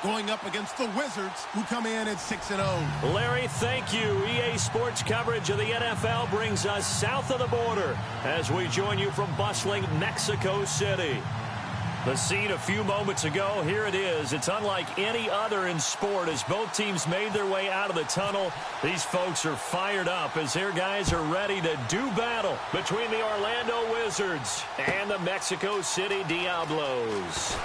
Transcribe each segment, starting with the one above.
going up against the Wizards, who come in at 6-0. Larry, thank you. EA Sports coverage of the NFL brings us south of the border as we join you from bustling Mexico City. The scene a few moments ago, here it is. It's unlike any other in sport as both teams made their way out of the tunnel. These folks are fired up as their guys are ready to do battle between the Orlando Wizards and the Mexico City Diablos.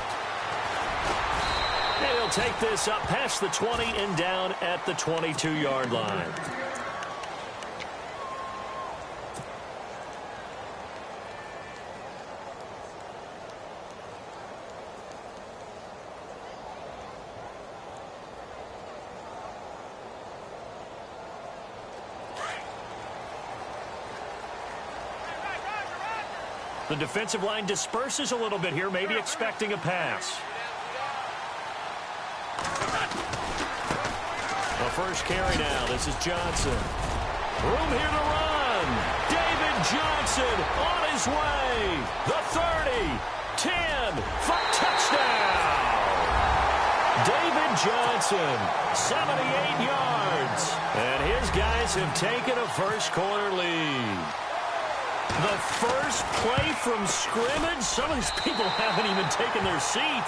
And he'll take this up past the 20 and down at the 22-yard line. The defensive line disperses a little bit here, maybe expecting a pass. The first carry now. This is Johnson. Room here to run. David Johnson on his way. The 30, 10, for touchdown. David Johnson, 78 yards. And his guys have taken a first-quarter lead. The first play from scrimmage. Some of these people haven't even taken their seat.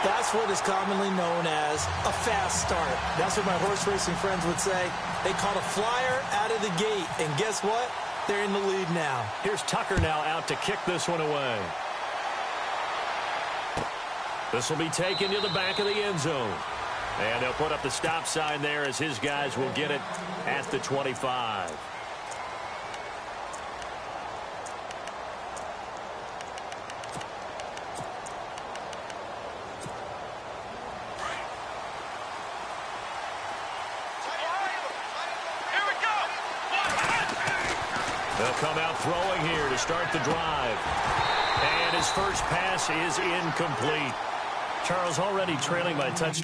That's what is commonly known as a fast start. That's what my horse racing friends would say. They caught a flyer out of the gate, and guess what? They're in the lead now. Here's Tucker now out to kick this one away. This will be taken to the back of the end zone. And they'll put up the stop sign there as his guys will get it at the 25. They'll come out throwing here to start the drive. And his first pass is incomplete. Charles already trailing by a touch.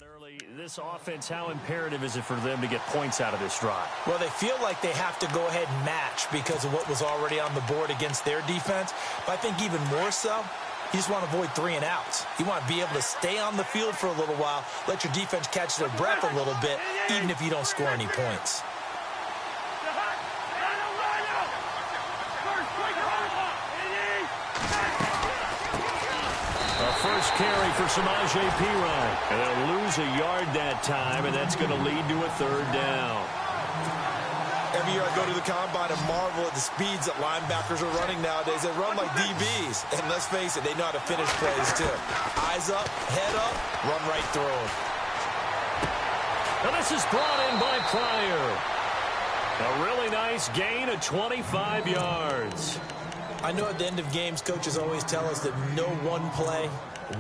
Early, this offense, how imperative is it for them to get points out of this drive? Well, they feel like they have to go ahead and match because of what was already on the board against their defense. But I think even more so, you just want to avoid 3 and outs. You want to be able to stay on the field for a little while, let your defense catch their breath a little bit, even if you don't score any points. First carry for Samaje Perine. And they'll lose a yard that time, and that's going to lead to a 3rd down. Every year I go to the combine and marvel at the speeds that linebackers are running nowadays. They run like DBs. And let's face it, they know how to finish plays too. Eyes up, head up, run right through them. Now this is brought in by Pryor. A really nice gain of 25 yards. I know at the end of games, coaches always tell us that no one play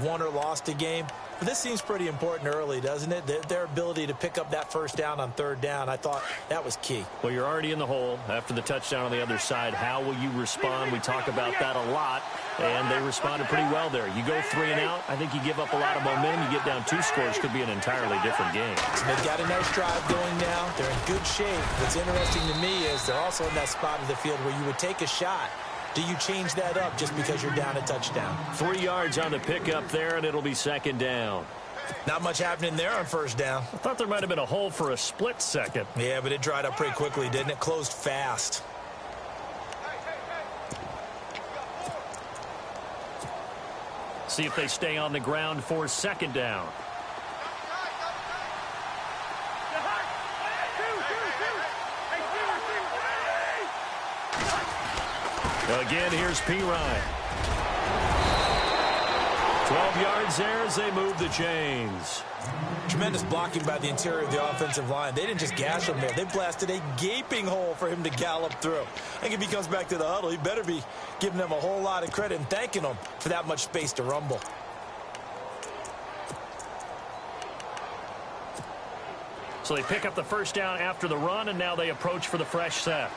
won or lost a game. But this seems pretty important early, doesn't it? Their ability to pick up that first down on 3rd down, I thought that was key. Well, you're already in the hole after the touchdown on the other side. How will you respond? We talk about that a lot, and they responded pretty well there. You go 3 and out, I think you give up a lot of momentum. You get down 2 scores, could be an entirely different game. So they've got a nice drive going now. They're in good shape. What's interesting to me is they're also in that spot of the field where you would take a shot. Do you change that up just because you're down a touchdown? 3 yards on the pickup there, and it'll be 2nd down. Not much happening there on 1st down. I thought there might have been a hole for a split second. Yeah, but it dried up pretty quickly, didn't it? Closed fast. See if they stay on the ground for 2nd down. Again, here's Perine. 12 yards there as they move the chains. Tremendous blocking by the interior of the offensive line. They didn't just gash him there. They blasted a gaping hole for him to gallop through. I think if he comes back to the huddle, he better be giving them a whole lot of credit and thanking them for that much space to rumble. So they pick up the 1st down after the run, and now they approach for the fresh set.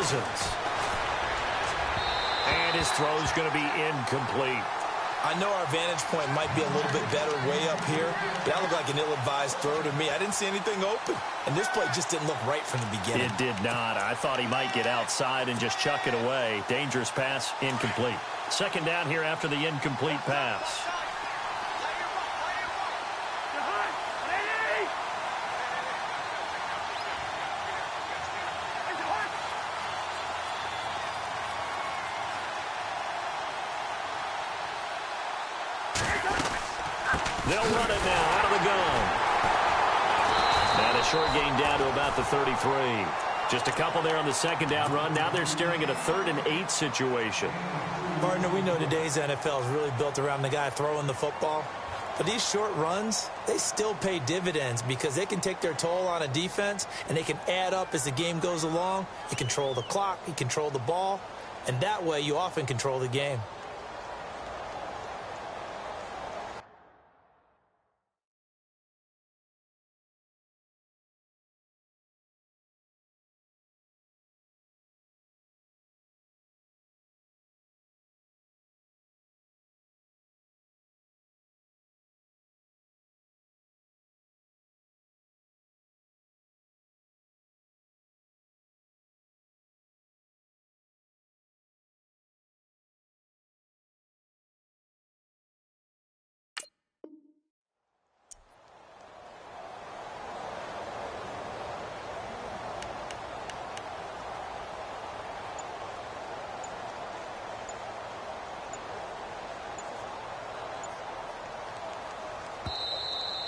Cousins. And his throw's going to be incomplete. I know our vantage point might be a little bit better way up here, but that looked like an ill-advised throw to me. I didn't see anything open, and this play just didn't look right from the beginning. It did not. I thought he might get outside and just chuck it away. Dangerous pass, incomplete. Second down here after the incomplete pass. They'll run it now out of the gun. And a short gain down to about the 33. Just a couple there on the second down run. Now they're staring at a 3rd and 8 situation. Partner, we know today's NFL is really built around the guy throwing the football. But these short runs, they still pay dividends because they can take their toll on a defense and they can add up as the game goes along. You control the clock, you control the ball, and that way you often control the game.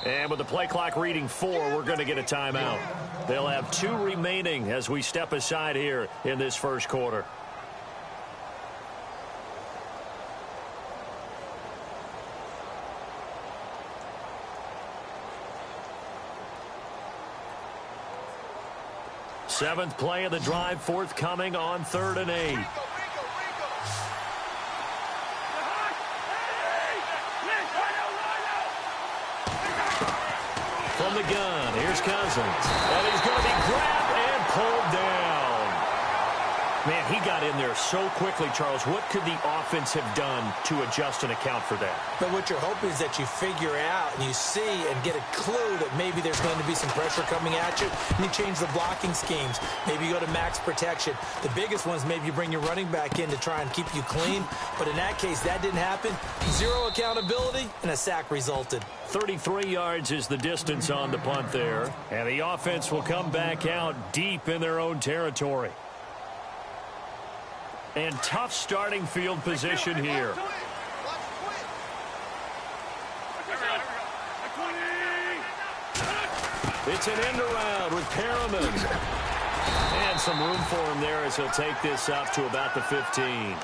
And with the play clock reading 4, we're going to get a timeout. They'll have 2 remaining as we step aside here in this first quarter. Seventh play of the drive forthcoming on 3rd and 8. From the gun, here's Cousins. And he's going to be grabbed and pulled down. Man, he got in there so quickly, Charles. What could the offense have done to adjust and account for that? But what you're hoping is that you figure out and you see and get a clue that maybe there's going to be some pressure coming at you, and you change the blocking schemes. Maybe you go to max protection. The biggest ones, maybe you bring your running back in to try and keep you clean. But in that case, that didn't happen. 0 accountability, and a sack resulted. 33 yards is the distance on the punt there. And the offense will come back out deep in their own territory. And tough starting field position here. It's an end around with Perriman. And some room for him there as he'll take this up to about the 15.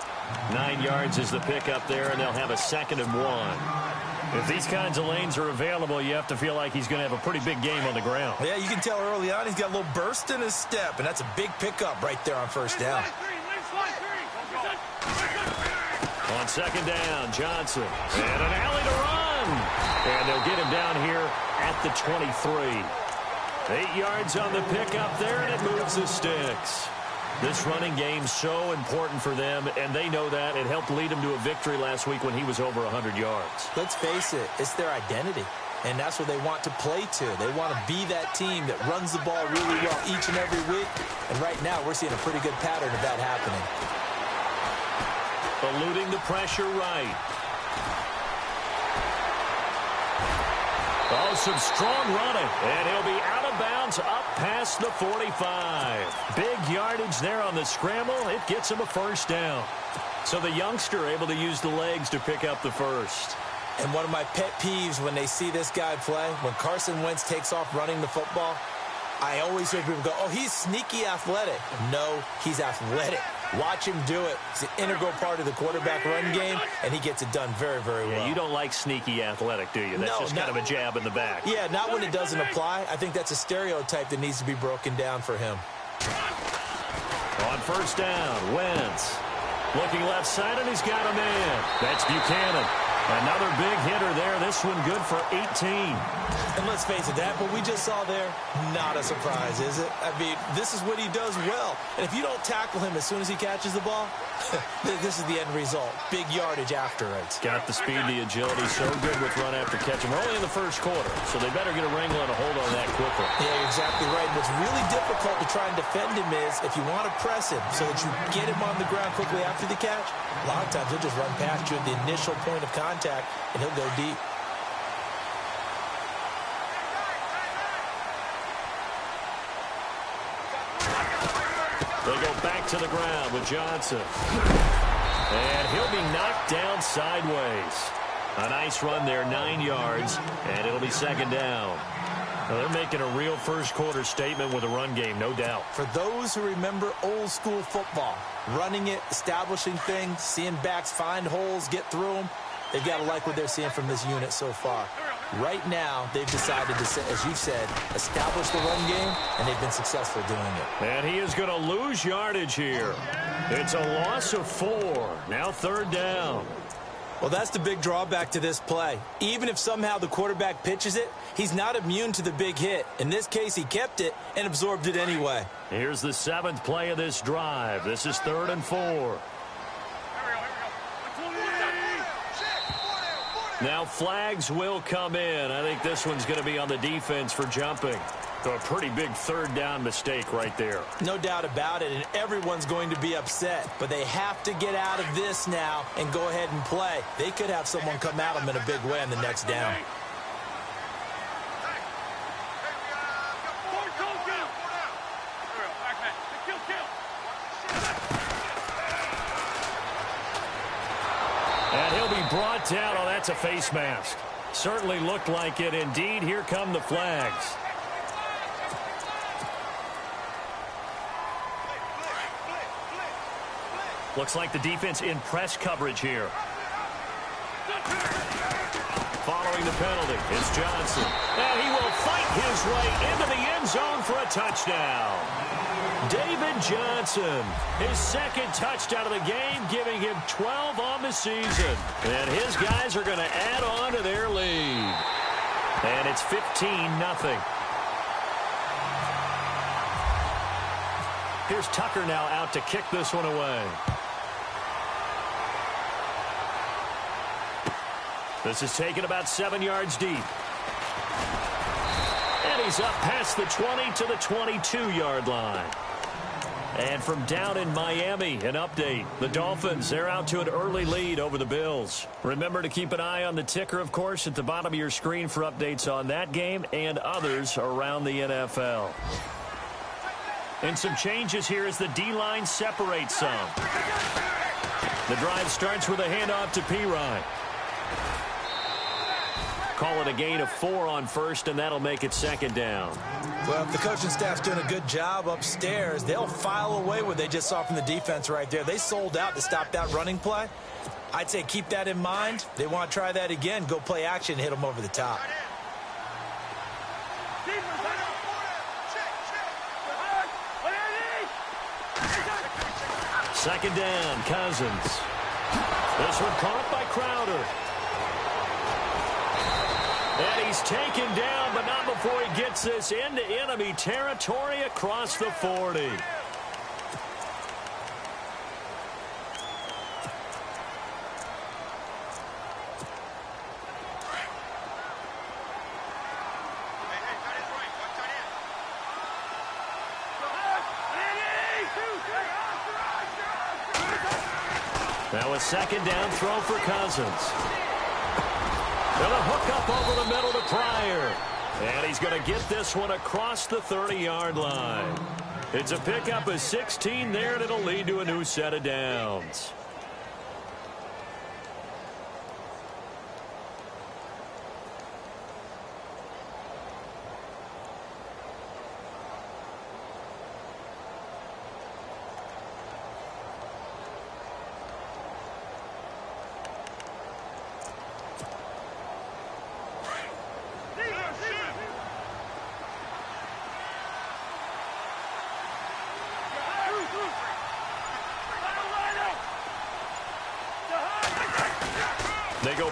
9 yards is the pickup there, and they'll have a 2nd and 1. If these kinds of lanes are available, you have to feel like he's going to have a pretty big game on the ground. Yeah, you can tell early on he's got a little burst in his step, and that's a big pickup right there on first down. On 2nd down, Johnson. And an alley to run. And they'll get him down here at the 23. 8 yards on the pickup there, and it moves the sticks. This running game so important for them, and they know that. It helped lead them to a victory last week when he was over 100 yards. Let's face it, it's their identity, and that's what they want to play to. They want to be that team that runs the ball really well each and every week, and right now we're seeing a pretty good pattern of that happening. Eluding the pressure right. Oh, some strong running, and he'll be out of bounds up past the 45. Big yardage there on the scramble. It gets him a first down. So the youngster able to use the legs to pick up the first. And one of my pet peeves when they see this guy play, when Carson Wentz takes off running the football, I always hear people go, oh, he's sneaky athletic. No, he's athletic. Watch him do it. It's an integral part of the quarterback run game, and he gets it done very, very well. Yeah, you don't like sneaky athletic, do you? That's just kind of a jab in the back. Yeah, not when it doesn't apply. I think that's a stereotype that needs to be broken down for him. On first down, Wentz. Looking left side, and he's got a man. That's Buchanan. Another big hitter there. This one good for 18. And let's face it, that what we just saw there, not a surprise, is it? I mean, this is what he does well. And if you don't tackle him as soon as he catches the ball, this is the end result. Big yardage after it. Got the speed, the agility, so good with run after catch. We're only in the first quarter, so they better get a wrangle and a hold on that quickly. Yeah, you're exactly right. What's really difficult to try and defend him is if you want to press him so that you get him on the ground quickly after the catch, a lot of times he'll just run past you at the initial point of contact, and he'll go deep. They go back to the ground with Johnson. And he'll be knocked down sideways. A nice run there, 9 yards, and it'll be second down. Now they're making a real first-quarter statement with a run game, no doubt. For those who remember old-school football, running it, establishing things, seeing backs find holes, get through them, they've got to like what they're seeing from this unit so far. Right now, they've decided to, as you said, establish the run game, and they've been successful doing it. And he is going to lose yardage here. It's a loss of 4. Now third down. Well, that's the big drawback to this play. Even if somehow the quarterback pitches it, he's not immune to the big hit. In this case, he kept it and absorbed it anyway. Here's the 7th play of this drive. This is 3rd and 4. Now flags will come in. I think this one's going to be on the defense for jumping. So a pretty big third down mistake right there. No doubt about it, and everyone's going to be upset. But they have to get out of this now and go ahead and play. They could have someone come at them in a big way on the next down. And he'll be brought down. Oh, that's a face mask. Certainly looked like it. Indeed, here come the flags. Looks like the defense in press coverage here. Following the penalty, it's Johnson. And he will fight his way into the end zone for a touchdown. David Johnson, his second touchdown of the game, giving him 12 on the season. And his guys are going to add on to their lead. And it's 15-0. Here's Tucker now out to kick this one away. This is taken about 7 yards deep. And he's up past the 20 to the 22-yard line. And from down in Miami, an update. The Dolphins, they're out to an early lead over the Bills. Remember to keep an eye on the ticker, of course, at the bottom of your screen for updates on that game and others around the NFL. And some changes here as the D-line separates some. The drive starts with a handoff to P-Ryan. Call it a gain of 4 on first, and that'll make it second down. Well, if the coaching staff's doing a good job upstairs, they'll file away what they just saw from the defense right there. They sold out to stop that running play. I'd say keep that in mind. They want to try that again. Go play action, hit them over the top. Second down, Cousins. This one caught by Crowder. And he's taken down, but not before he gets this into enemy territory across the 40. Now a second down throw for Cousins. Gonna hook up over the middle to Pryor. And he's going to get this one across the 30-yard line. It's a pickup of 16 there, and it'll lead to a new set of downs.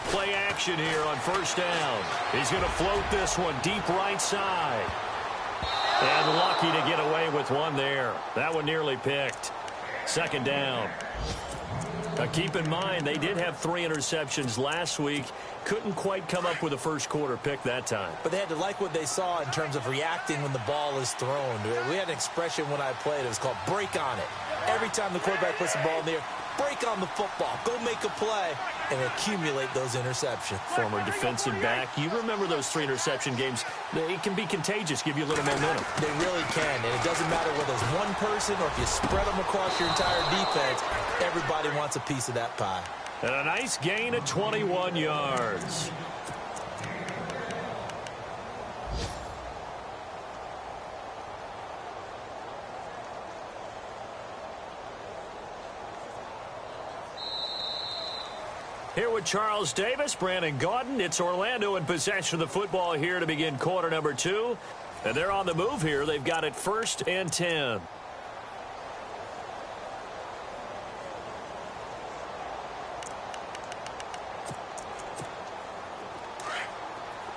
play action here on first down. He's going to float this one deep right side. And lucky to get away with one there. That one nearly picked. Second down. Now keep in mind, they did have 3 interceptions last week. Couldn't quite come up with a first-quarter pick that time. But they had to like what they saw in terms of reacting when the ball is thrown. We had an expression when I played. It was called break on it. Every time the quarterback puts the ball in the air, break on the football. Go make a play and accumulate those interceptions. Former defensive back. You remember those 3 interception games. They can be contagious, give you a little momentum. They really can, and it doesn't matter whether it's one person or if you spread them across your entire defense. Everybody wants a piece of that pie. And a nice gain of 21 yards. Here with Charles Davis, Brandon Gaudin. It's Orlando in possession of the football here to begin quarter number 2. And they're on the move here. They've got it 1st and 10.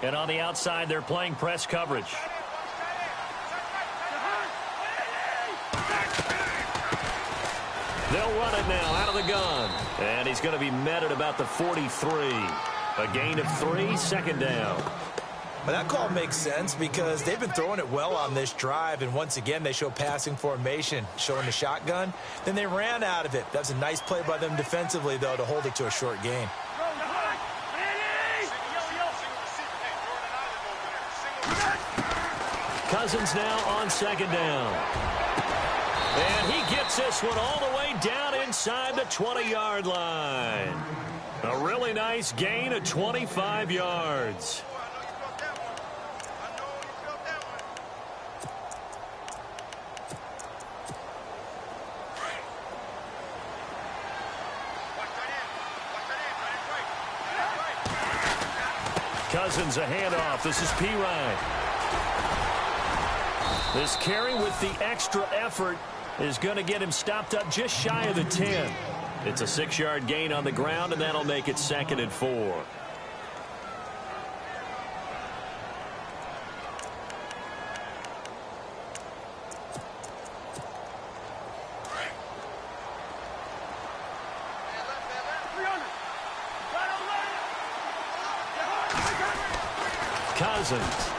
And on the outside, they're playing press coverage. They'll run it now out of the gun. And he's going to be met at about the 43. A gain of 3, second down. But that call makes sense because they've been throwing it well on this drive. And once again, they show passing formation, showing the shotgun. Then they ran out of it. That's a nice play by them defensively, though, to hold it to a short gain. Cousins now on second down. And he gets this one all the way down inside the 20-yard line. A really nice gain of 25 yards. Cousins a handoff. This is Pirine. This carry with the extra effort is going to get him stopped up just shy of the 10. It's a 6-yard gain on the ground, and that'll make it 2nd and 4. Cousins.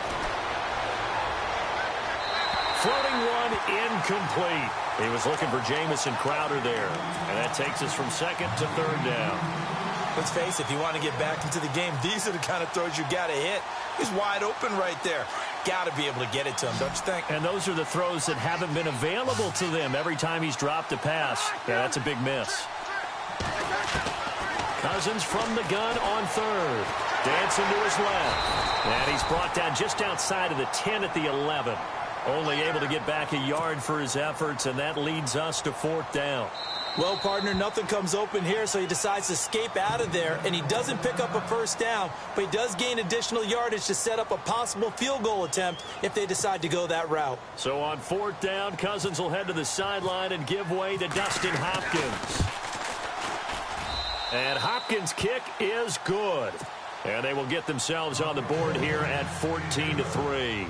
Floating one incomplete. He was looking for Jamison Crowder there. And that takes us from 2nd to 3rd down. Let's face it, if you want to get back into the game, these are the kind of throws you got to hit. He's wide open right there. Got to be able to get it to him, don't you think? And those are the throws that haven't been available to them every time he's dropped a pass. Yeah, that's a big miss. Cousins from the gun on 3rd. Dancing to his left. And he's brought down just outside of the 10 at the 11. Only able to get back a yard for his efforts, and that leads us to 4th down. Well, partner, nothing comes open here, so he decides to escape out of there, and he doesn't pick up a first down, but he does gain additional yardage to set up a possible field goal attempt if they decide to go that route. So on 4th down, Cousins will head to the sideline and give way to Dustin Hopkins. And Hopkins' kick is good. And they will get themselves on the board here at 14-3.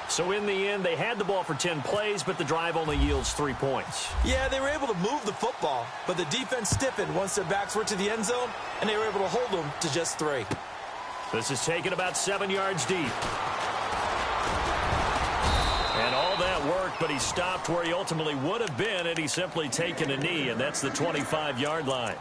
So in the end, they had the ball for 10 plays, but the drive only yields 3 points. Yeah, they were able to move the football, but the defense stiffened once their backs were to the end zone, and they were able to hold them to just 3. This is taken about 7 yards deep. And all that worked, but he stopped where he ultimately would have been had he simply taken a knee, and that's the 25-yard line.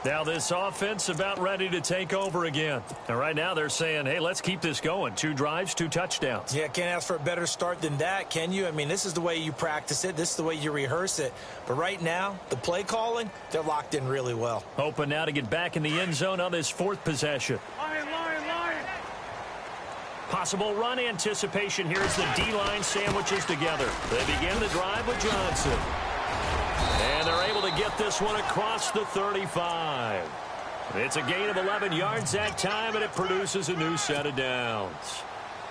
Now this offense about ready to take over again. And right now they're saying, hey, let's keep this going. 2 drives, 2 touchdowns. Yeah, can't ask for a better start than that, can you? I mean, this is the way you practice it. This is the way you rehearse it. But right now, the play calling, they're locked in really well. Hoping now to get back in the end zone on this 4th possession. Lion. Possible run anticipation here as the D-line sandwiches together. They begin the drive with Johnson. And they're able to get this one across the 35. It's a gain of 11 yards that time, and it produces a new set of downs.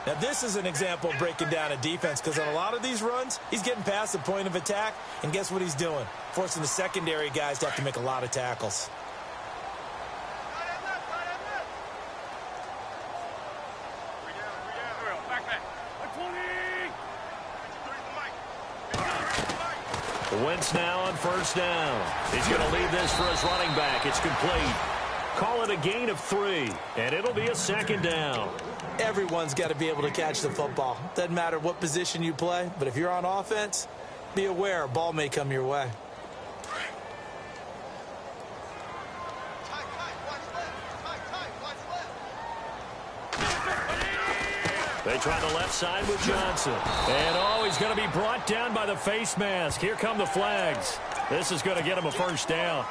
Now, this is an example of breaking down a defense because on a lot of these runs, he's getting past the point of attack, and guess what he's doing? Forcing the secondary guys to have to make a lot of tackles. Wentz now on first down. He's going to lead this for his running back. It's complete. Call it a gain of 3, and it'll be a second down. Everyone's got to be able to catch the football. Doesn't matter what position you play, but if you're on offense, be aware a ball may come your way. They try the left side with Johnson. And, oh, he's going to be brought down by the face mask. Here come the flags. This is going to get him a first down.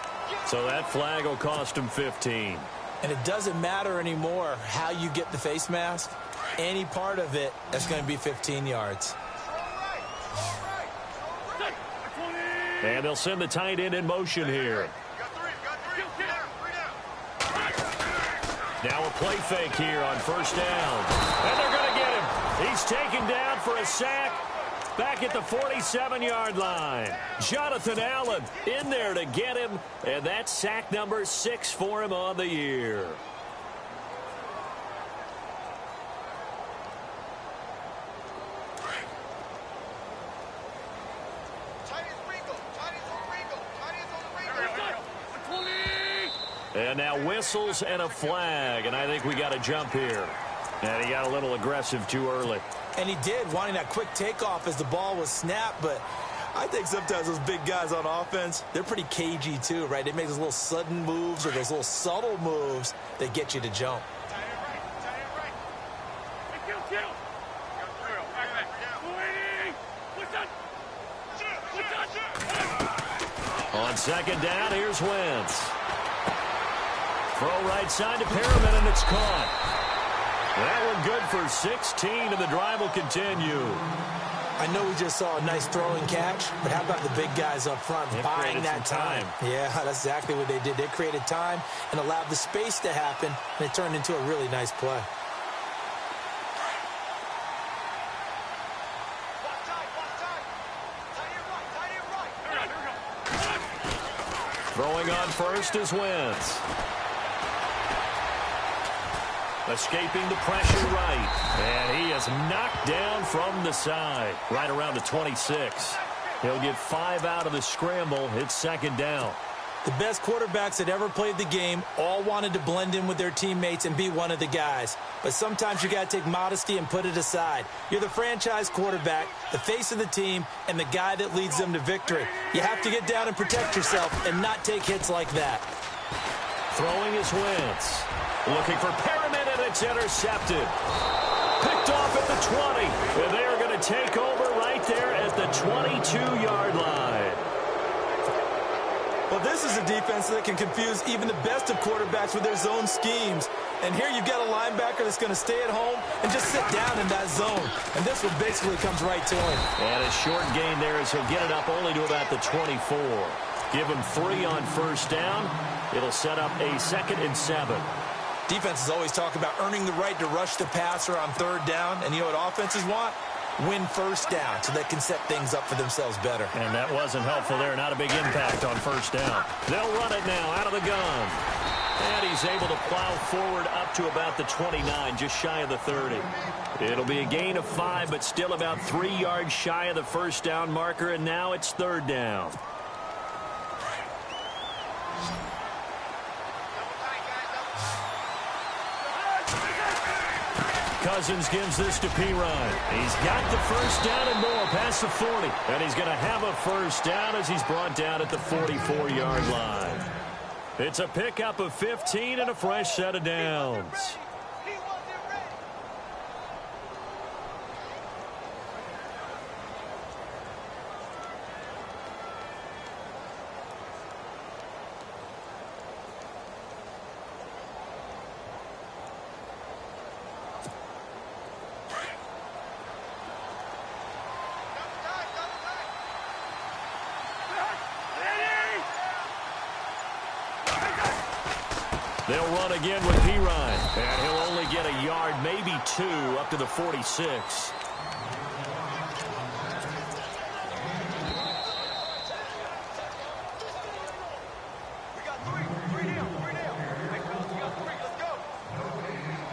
So that flag will cost him 15. And it doesn't matter anymore how you get the face mask. Any part of it, that's going to be 15 yards. And they'll send the tight end in motion here. Now a play fake here on first down. And they're going to get him. He's taken down for a sack back at the 47-yard line. Jonathan Allen in there to get him. And that's sack number 6 for him on the year. And now whistles and a flag, and I think we got a jump here. And he got a little aggressive too early. And he did, wanting that quick takeoff as the ball was snapped, but I think sometimes those big guys on offense, they're pretty cagey too, right? They make those little sudden moves or those little subtle moves that get you to jump. On second down, here's Wentz. Throw right side to Perriman, and it's caught. That one good for 16, and the drive will continue. I know we just saw a nice throwing catch, but how about the big guys up front buying that time? Yeah, that's exactly what they did. They created time and allowed the space to happen, and it turned into a really nice play. Throwing on first is Wentz. Escaping the pressure right. And he is knocked down from the side. Right around the 26. He'll get 5 out of the scramble. It's second down. The best quarterbacks that ever played the game all wanted to blend in with their teammates and be one of the guys. But sometimes you got to take modesty and put it aside. You're the franchise quarterback, the face of the team, and the guy that leads them to victory. You have to get down and protect yourself and not take hits like that. Throwing is Wentz. Looking for Perriman, and it's intercepted. Picked off at the 20. And they are going to take over right there at the 22-yard line. Well, this is a defense that can confuse even the best of quarterbacks with their zone schemes. And here you've got a linebacker that's going to stay at home and just sit down in that zone. And this one basically comes right to him. And a short gain there as he'll get it up only to about the 24. Give him 3 on first down. It'll set up a 2nd and 7. Defenses always talk about earning the right to rush the passer on third down. And you know what offenses want? Win first down so they can set things up for themselves better. And that wasn't helpful there. Not a big impact on first down. They'll run it now out of the gun. And he's able to plow forward up to about the 29, just shy of the 30. It'll be a gain of 5, but still about 3 yards shy of the first down marker, and now it's third down. Cousins gives this to Pirine. He's got the first down and more past the 40. And he's going to have a first down as he's brought down at the 44-yard line. It's a pickup of 15 and a fresh set of downs. They'll run again with Pirine. And he'll only get a yard, maybe 2, up to the 46.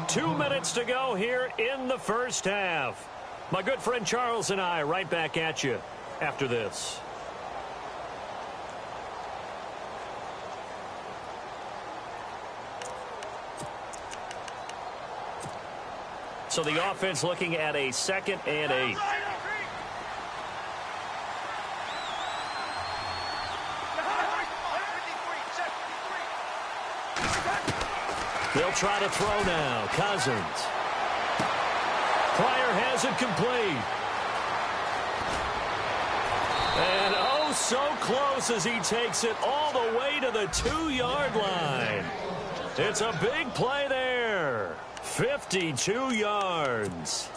2 minutes to go here in the first half. My good friend Charles and I right back at you after this. So the offense looking at a 2nd and 8. They'll try to throw now. Cousins. Pryor has it complete. And oh, so close as he takes it all the way to the 2-yard line. It's a big play there. 52 yards.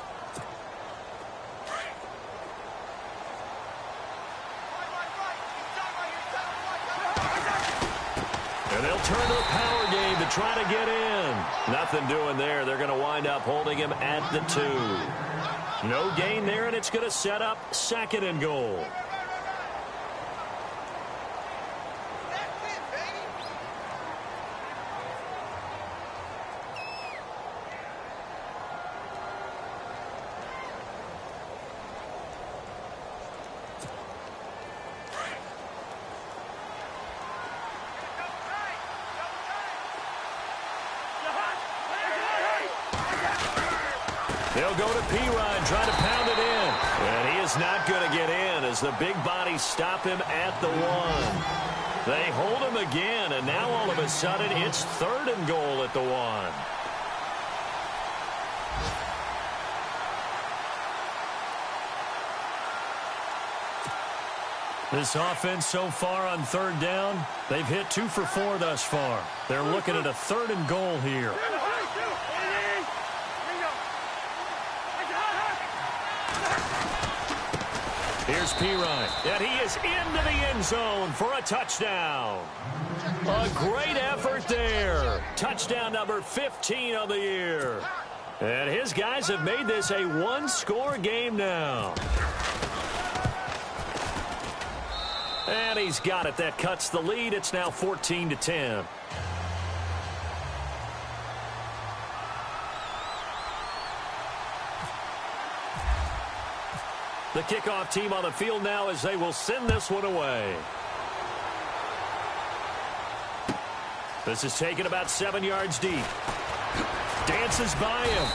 And they'll turn to the power game to try to get in. Nothing doing there. They're going to wind up holding him at the 2. No gain there, and it's going to set up 2nd and goal. They'll go to P-Rod, try to pound it in. And he is not going to get in as the big bodies stop him at the 1. They hold him again, and now all of a sudden it's 3rd and goal at the 1. This offense so far on 3rd down, they've hit 2 for 4 thus far. They're looking at a 3rd and goal here. Here's P-Ryan, and he is into the end zone for a touchdown. A great effort there. Touchdown number 15 of the year. And his guys have made this a 1-score game now. And he's got it. That cuts the lead. It's now 14-10. The kickoff team on the field now as they will send this one away. This is taken about 7 yards deep. Dances by him.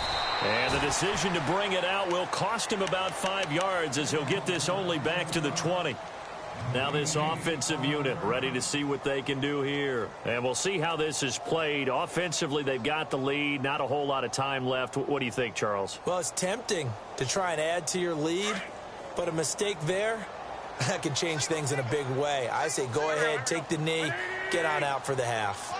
And the decision to bring it out will cost him about 5 yards as he'll get this only back to the 20. Now this offensive unit ready to see what they can do here. And we'll see how this is played. Offensively, they've got the lead. Not a whole lot of time left. What do you think, Charles? Well, it's tempting to try and add to your lead. But a mistake there, that can change things in a big way. I say go ahead, take the knee, get on out for the half.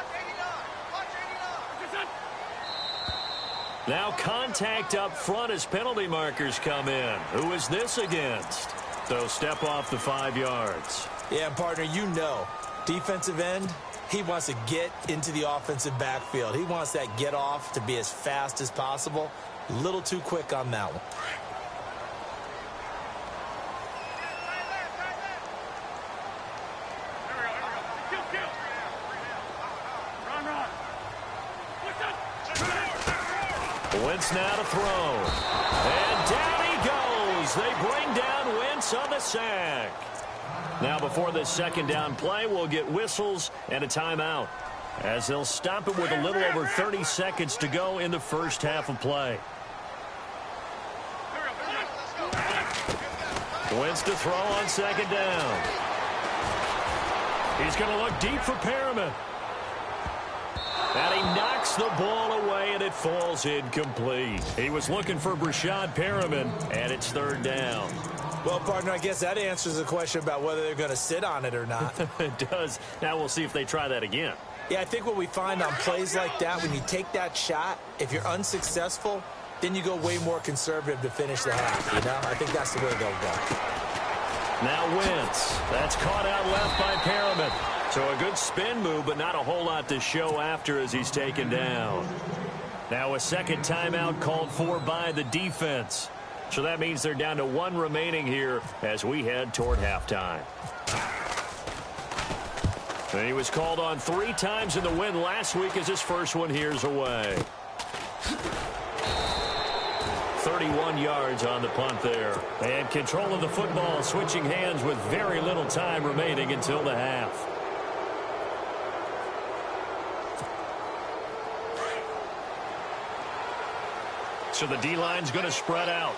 Now contact up front as penalty markers come in. Who is this against? So step off the 5 yards. Yeah, and partner, you know, defensive end, he wants to get into the offensive backfield. He wants that get off to be as fast as possible. A little too quick on that one. Wentz now to throw. And down he goes. They bring down Wentz on the sack. Now before this 2nd down play, we'll get whistles and a timeout as they'll stop it with a little over 30 seconds to go in the first half of play. Wentz to throw on 2nd down. He's going to look deep for Perriman. And he knocks the ball away, and it falls incomplete. He was looking for Brashad Perriman, and it's 3rd down. Well, partner, I guess that answers the question about whether they're going to sit on it or not. It does. Now we'll see if they try that again. Yeah, I think what we find on plays like that, when you take that shot, if you're unsuccessful, then you go way more conservative to finish the half, you know? I think that's the way they'll go. Now Wentz. That's caught out left by Perriman. So a good spin move, but not a whole lot to show after as he's taken down. Now a 2nd timeout called for by the defense. So that means they're down to 1 remaining here as we head toward halftime. And he was called on 3 times in the win last week as his first one here's away. 31 yards on the punt there. And control of the football, switching hands with very little time remaining until the half. So the D-line's going to spread out.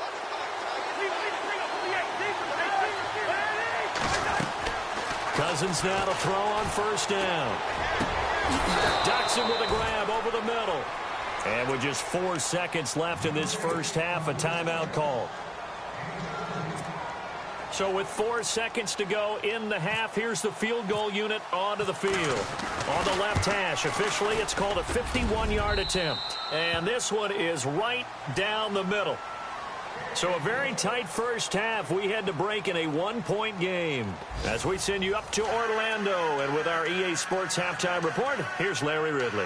Cousins now to throw on first down. Dotson with a grab over the middle. And with just 4 seconds left in this first half, a timeout call. So with 4 seconds to go in the half, here's the field goal unit onto the field. On the left hash, officially, it's called a 51-yard attempt. And this one is right down the middle. So a very tight first half. We had to break in a 1-point game. As we send you up to Orlando, and with our EA Sports Halftime Report, here's Larry Ridley.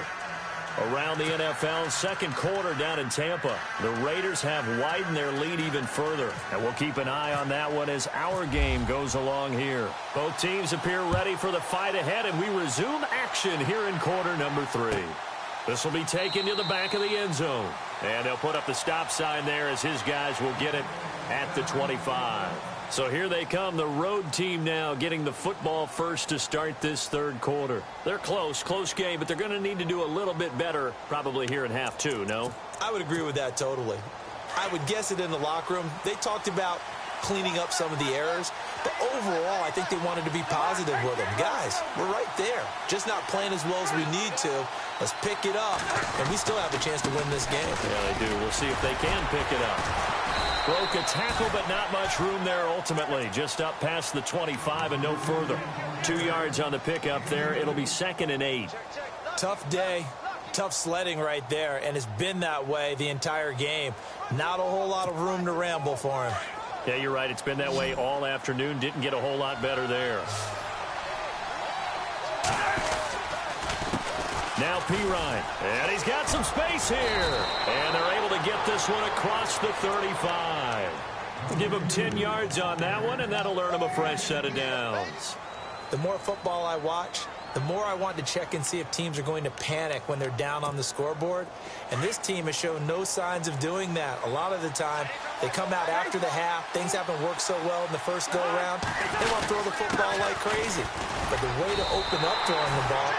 Around the NFL, second quarter down in Tampa. The Raiders have widened their lead even further. And we'll keep an eye on that one as our game goes along here. Both teams appear ready for the fight ahead, and we resume action here in quarter number 3. This will be taken to the back of the end zone. And they'll put up the stop sign there as his guys will get it at the 25. So here they come, the road team now getting the football first to start this third quarter. They're close game, but they're going to need to do a little bit better probably here in half 2, no? I would agree with that totally. I would guess it in the locker room. They talked about cleaning up some of the errors, but overall, I think they wanted to be positive with them. Guys, we're right there. Just not playing as well as we need to. Let's pick it up, and we still have a chance to win this game. Yeah, they do. We'll see if they can pick it up. Broke a tackle, but not much room there ultimately. Just up past the 25 and no further. 2 yards on the pickup there. It'll be 2nd and 8. Tough day. Tough sledding right there, and it's been that way the entire game. Not a whole lot of room to ramble for him. Yeah, you're right. It's been that way all afternoon. Didn't get a whole lot better there. Now Pirine, and he's got some space here. And they're able to get this one across the 35. Give him 10 yards on that one, and that'll earn him a fresh set of downs. The more football I watch, the more I want to check and see if teams are going to panic when they're down on the scoreboard. And this team has shown no signs of doing that. A lot of the time, they come out after the half. Things haven't worked so well in the first go-around. They want to throw the football like crazy. But the way to open up throwing the ball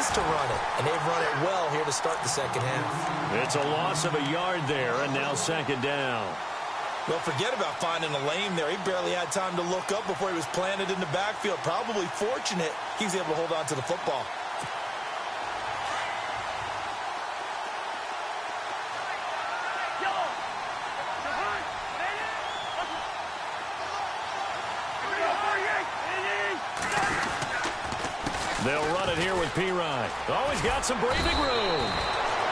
is to run it. And they've run it well here to start the second half. It's a loss of a yard there, and now 2nd down. Well, forget about finding a lane there. He barely had time to look up before he was planted in the backfield. Probably fortunate he was able to hold on to the football. They'll run it here with Pirine. Oh, he's got some breathing room.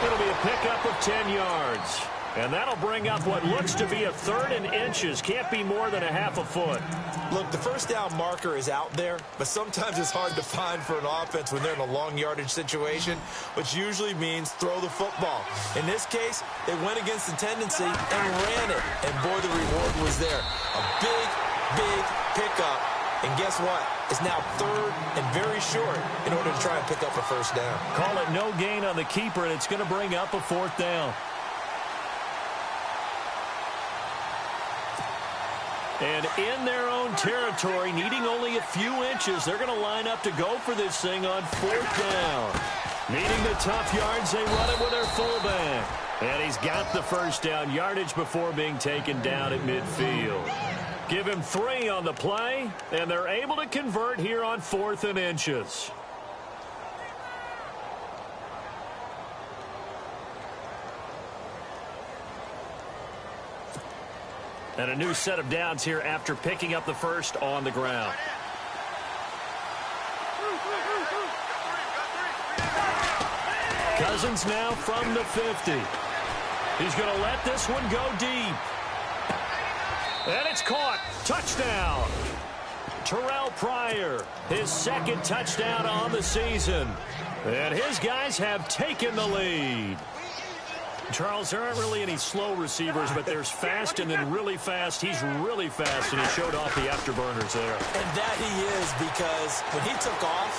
It'll be a pickup of 10 yards. And that'll bring up what looks to be a 3rd and inches. Can't be more than a half a foot. Look, the first down marker is out there, but sometimes it's hard to find for an offense when they're in a long yardage situation, which usually means throw the football. In this case, they went against the tendency and ran it. And boy, the reward was there. A big, big pickup. And guess what? It's now 3rd and very short in order to try and pick up a first down. Call it no gain on the keeper, and it's going to bring up a 4th down. And in their own territory, needing only a few inches, they're going to line up to go for this thing on 4th down. Needing the tough yards, they run it with their fullback. And he's got the first down yardage before being taken down at midfield. Give him 3 on the play, and they're able to convert here on 4th and inches. And a new set of downs here after picking up the first on the ground. Cousins now from the 50. He's going to let this one go deep. And it's caught. Touchdown. Terrell Pryor, his 2nd touchdown on the season. And his guys have taken the lead. Charles, there aren't really any slow receivers, but there's fast and then really fast. He's really fast, and he showed off the afterburners there. And that he is, because when he took off,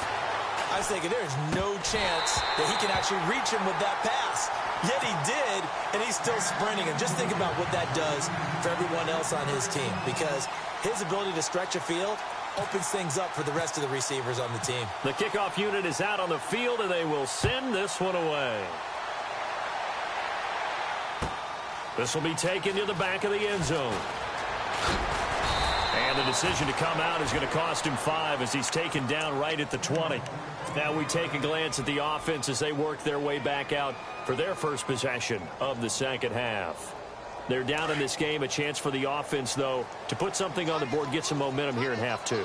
I was thinking there's no chance that he can actually reach him with that pass. Yet he did, and he's still sprinting. And just think about what that does for everyone else on his team, because his ability to stretch a field opens things up for the rest of the receivers on the team. The kickoff unit is out on the field, and they will send this one away. This will be taken to the back of the end zone. And the decision to come out is going to cost him 5 as he's taken down right at the 20. Now we take a glance at the offense as they work their way back out for their first possession of the second half. They're down in this game. A chance for the offense, though, to put something on the board, get some momentum here in half 2.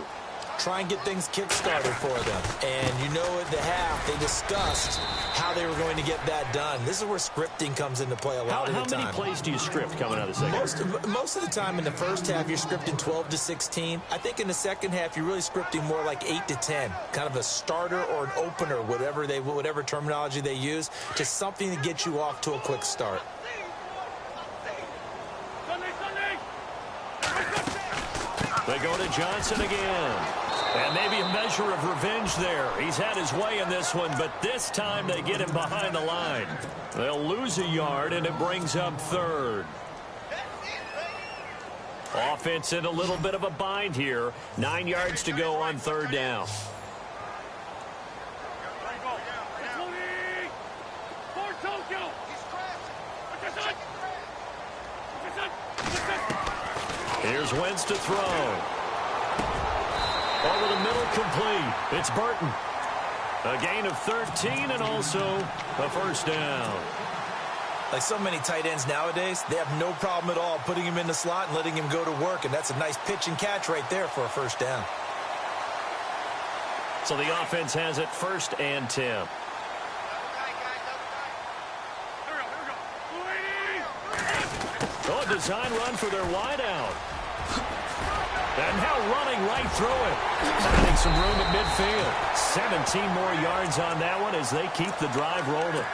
Try and get things kick-started for them. And you know at the half, they discussed how they were going to get that done. This is where scripting comes into play a lot of the time. How many plays do you script coming out of the second? Most of the time in the first half, you're scripting 12 to 16. I think in the second half, you're really scripting more like 8 to 10. Kind of a starter or an opener, whatever terminology they use, to something to get you off to a quick start. They go to Johnson again. And maybe a measure of revenge there. He's had his way in this one, but this time they get him behind the line. They'll lose a yard, and it brings up 3rd. Offense in a little bit of a bind here. 9 yards to go on 3rd down. Here's Wentz to throw. Over the middle, complete. It's Burton. A gain of 13 and also a first down. Like so many tight ends nowadays, they have no problem at all putting him in the slot and letting him go to work, and that's a nice pitch and catch right there for a first down. So the offense has it 1st and 10. Oh, a design run for their wideout. And now running right through it. Finding some room at midfield. 17 more yards on that one as they keep the drive rolling.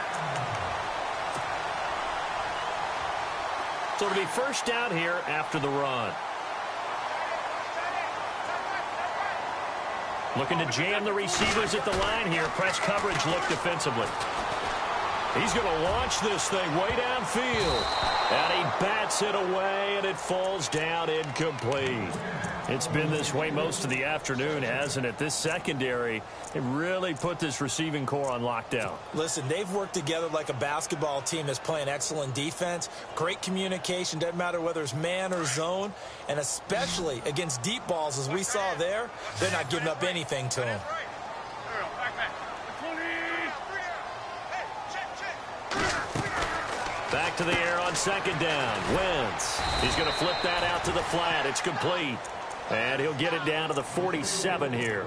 So it'll be first down here after the run. Looking to jam the receivers at the line here. Press coverage look defensively. He's going to launch this thing way downfield. And he bats it away, and it falls down incomplete. It's been this way most of the afternoon, hasn't it? This secondary, it really put this receiving core on lockdown. Listen, they've worked together like a basketball team that's playing excellent defense. Great communication, doesn't matter whether it's man or zone. And especially against deep balls, as we saw there, they're not giving up anything to them. Back to the air on 2nd down. Wentz. He's going to flip that out to the flat. It's complete. And he'll get it down to the 47 here.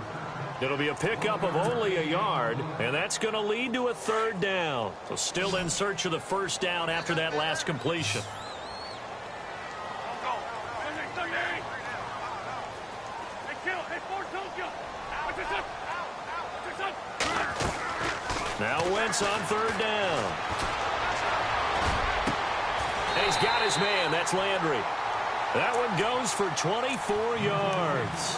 It'll be a pickup of only a yard, and that's going to lead to a 3rd down. So still in search of the first down after that last completion. Now Wentz on 3rd down. And he's got his man. That's Landry. That one goes for 24 yards.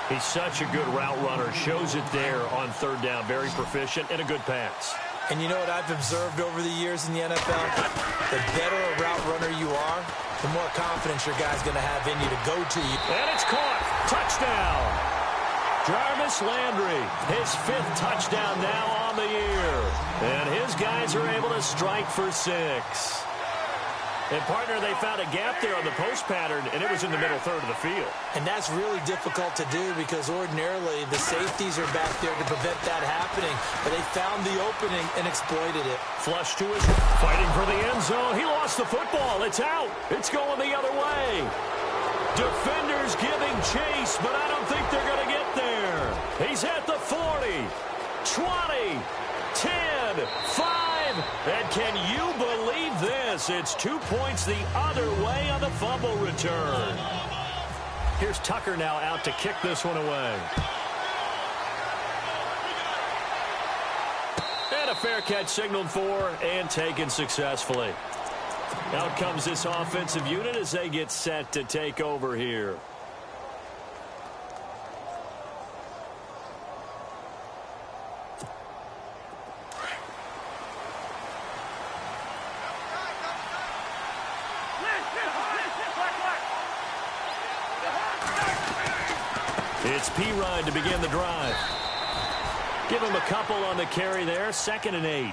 He's such a good route runner. Shows it there on 3rd down. Very proficient and a good pass. And you know what I've observed over the years in the NFL? The better a route runner you are, the more confidence your guy's going to have in you to go to you. And it's caught. Touchdown. Jarvis Landry, his 5th touchdown now on the year. And his guys are able to strike for 6. And, partner, they found a gap there on the post pattern, and it was in the middle 3rd of the field. And that's really difficult to do because ordinarily the safeties are back there to prevent that happening. But they found the opening and exploited it. Flush to his fighting for the end zone. He lost the football. It's out. It's going the other way. Defenders giving chase, but I don't think they're going to get there. He's at the 40, 20, 10, 5. And can you believe this? It's 2 points the other way on the fumble return. Here's Tucker now out to kick this one away. And a fair catch signaled for and taken successfully. Out comes this offensive unit as they get set to take over here. It's Pirine to begin the drive. Give him a couple on the carry there, 2nd and 8.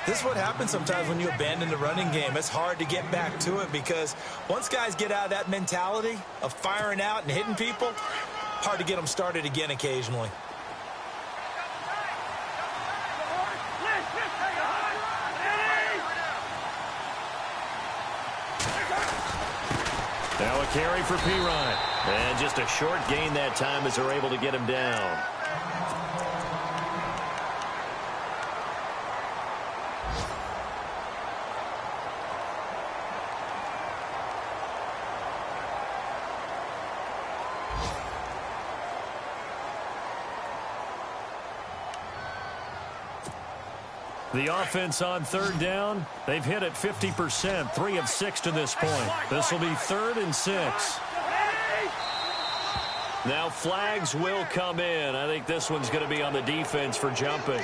This is what happens sometimes when you abandon the running game. It's hard to get back to it because once guys get out of that mentality of firing out and hitting people, hard to get them started again occasionally. Now a carry for Pirine. And just a short gain that time as they're able to get him down. The offense on 3rd down, they've hit it 50%, 3 of 6 to this point. This will be 3rd and 6. Now flags will come in. I think this one's going to be on the defense for jumping.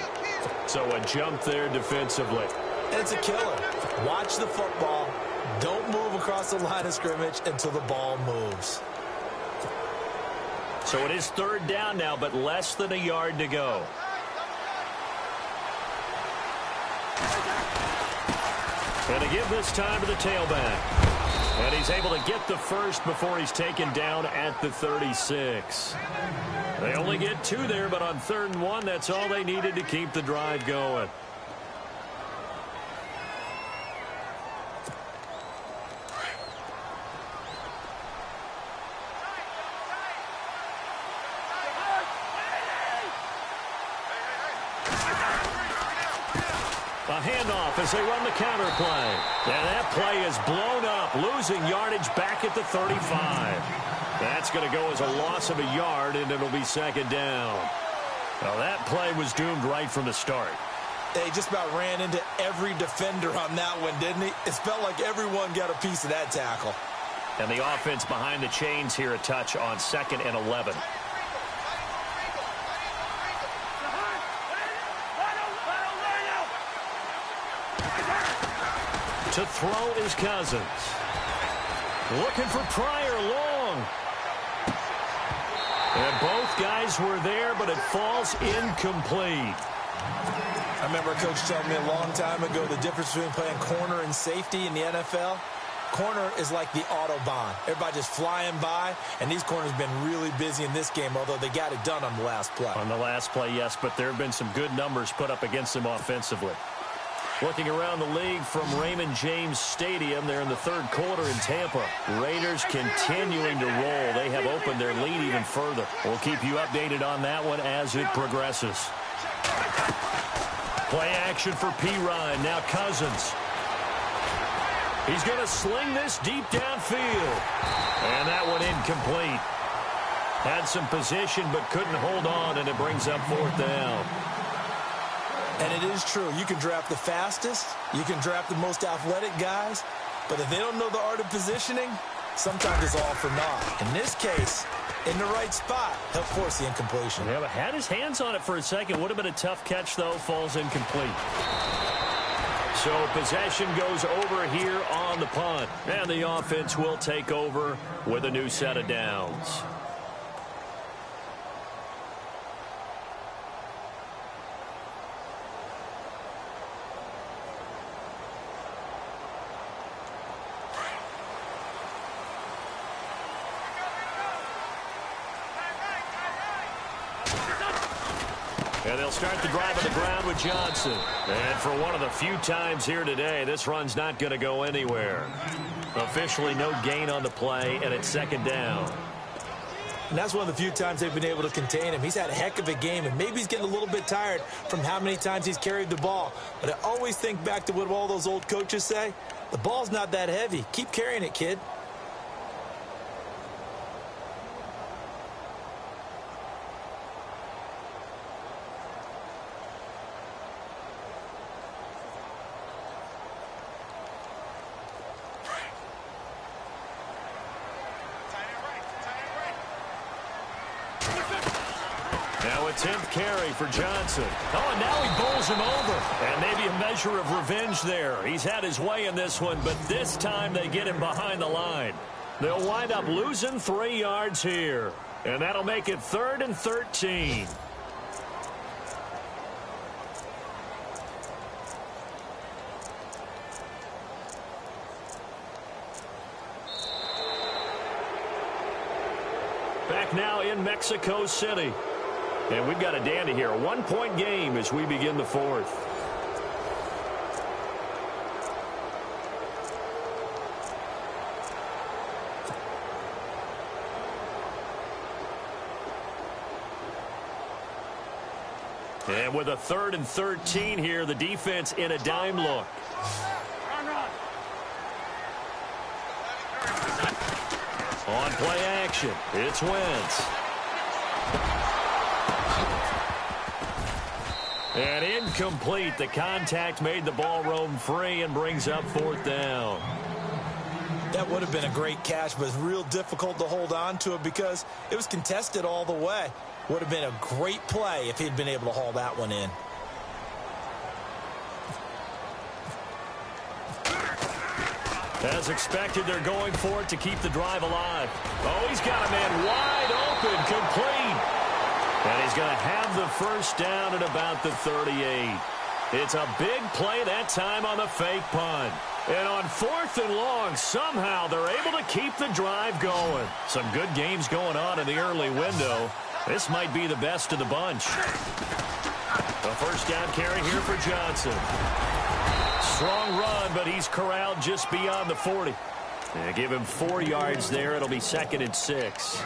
So a jump there defensively. It's a killer. Watch the football. Don't move across the line of scrimmage until the ball moves. So it is 3rd down now, but less than a yard to go. And to give this time to the tailback. And he's able to get the first before he's taken down at the 36. They only get 2 there, but on 3rd and 1, that's all they needed to keep the drive going. A handoff as they run the counter play. And that play is blown up, losing yardage back at the 35. That's going to go as a loss of a yard, and it'll be 2nd down. Well, that play was doomed right from the start. They just about ran into every defender on that one, didn't he? It felt like everyone got a piece of that tackle. And the offense behind the chains here a touch on 2nd and 11. To throw is Cousins. Looking for Pryor long. And both guys were there, but it falls incomplete. I remember a coach telling me a long time ago the difference between playing corner and safety in the NFL. Corner is like the Autobahn. Everybody just flying by, and these corners have been really busy in this game, although they got it done on the last play. On the last play, yes, but there have been some good numbers put up against them offensively. Looking around the league from Raymond James Stadium, they're in the 3rd quarter in Tampa. Raiders continuing to roll. They have opened their lead even further. We'll keep you updated on that one as it progresses. Play action for Pirine. Now Cousins. He's going to sling this deep downfield. And that one incomplete. Had some position but couldn't hold on, and it brings up 4th down. And it is true. You can draft the fastest. You can draft the most athletic guys. But if they don't know the art of positioning, sometimes it's all for naught. In this case, in the right spot, he'll force the incompletion. Yeah, but had his hands on it for a second. Would have been a tough catch, though. Falls incomplete. So possession goes over here on the punt. And the offense will take over with a new set of downs. And they'll start the drive on the ground with Johnson. And for one of the few times here today, this run's not going to go anywhere. Officially no gain on the play, and it's 2nd down. And that's one of the few times they've been able to contain him. He's had a heck of a game, and maybe he's getting a little bit tired from how many times he's carried the ball. But I always think back to what all those old coaches say. The ball's not that heavy. Keep carrying it, kid. Now a 10th carry for Johnson. Oh, and now he bowls him over. And maybe a measure of revenge there. He's had his way in this one, but this time they get him behind the line. They'll wind up losing 3 yards here. And that'll make it 3rd and 13. Back now in Mexico City. And we've got a dandy here. A 1-point game as we begin the 4th. And with a 3rd and 13 here, the defense in a dime look. On play action, it's Wentz. And incomplete. The contact made the ball roam free and brings up 4th down. That would have been a great catch, but it's real difficult to hold on to it because it was contested all the way. Would have been a great play if he'd been able to haul that one in. As expected, they're going for it to keep the drive alive. Oh, he's got a man wide open, complete. And he's going to have the first down at about the 38. It's a big play that time on the fake punt. And on 4th and long, somehow they're able to keep the drive going. Some good games going on in the early window. This might be the best of the bunch. A first down carry here for Johnson. Strong run, but he's corralled just beyond the 40. And give him 4 yards there. It'll be 2nd and 6.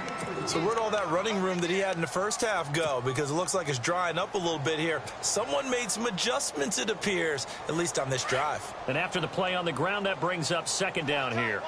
So where'd all that running room that he had in the first half go? Because it looks like it's drying up a little bit here. Someone made some adjustments, it appears, at least on this drive. And after the play on the ground, that brings up 2nd down here.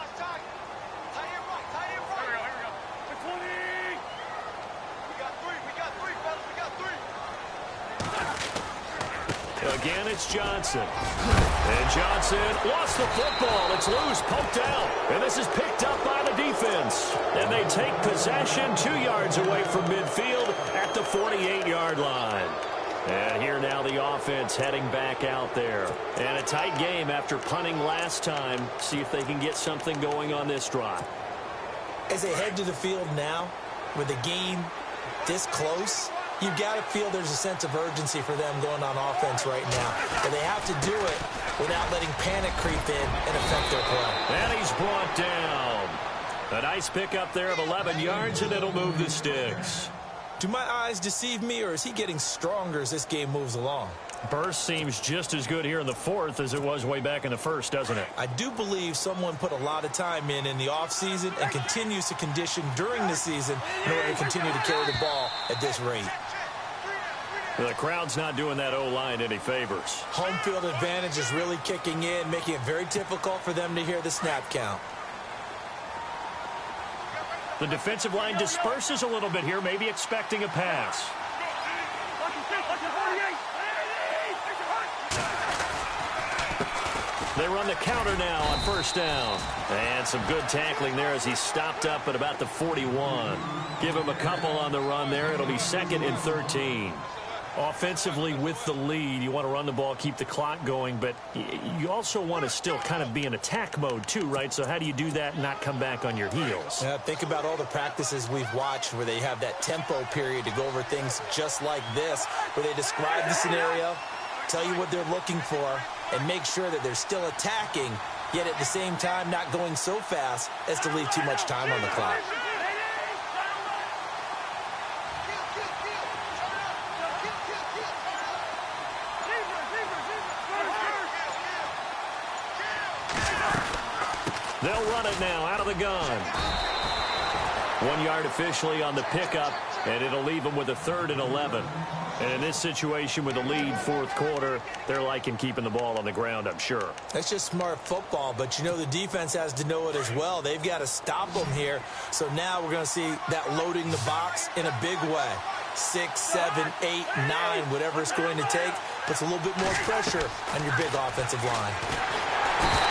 Again, it's Johnson. And Johnson lost the football. It's loose, poked out. And this is picked up by the defense. And they take possession 2 yards away from midfield at the 48-yard line. And here now the offense heading back out there. And a tight game after punting last time. See if they can get something going on this drive. As they head to the field now, with the game this close, you've got to feel there's a sense of urgency for them going on offense right now. But they have to do it without letting panic creep in and affect their play. And he's brought down. A nice pickup there of 11 yards, and it'll move the sticks. Do my eyes deceive me, or is he getting stronger as this game moves along? Burst seems just as good here in the 4th as it was way back in the 1st, doesn't it? I do believe someone put a lot of time in the offseason and continues to condition during the season in order to continue to carry the ball at this rate. The crowd's not doing that O-line any favors. Home field advantage is really kicking in, making it very difficult for them to hear the snap count. The defensive line disperses a little bit here, maybe expecting a pass. They run the counter now on first down. And some good tackling there as he stopped up at about the 41. Give him a couple on the run there. It'll be 2nd and 13. Offensively with the lead, you want to run the ball, keep the clock going, but you also want to still kind of be in attack mode too, right? So how do you do that and not come back on your heels? Yeah, think about all the practices we've watched where they have that tempo period to go over things just like this, where they describe the scenario, tell you what they're looking for, and make sure that they're still attacking, yet at the same time not going so fast as to leave too much time on the clock. They'll run it now out of the gun. 1 yard officially on the pickup, and it'll leave them with a 3rd and 11. And in this situation with a lead 4th quarter, they're liking keeping the ball on the ground, I'm sure. That's just smart football, but you know the defense has to know it as well. They've got to stop them here. So now we're going to see that loading the box in a big way. 6, 7, 8, 9, whatever it's going to take, puts a little bit more pressure on your big offensive line.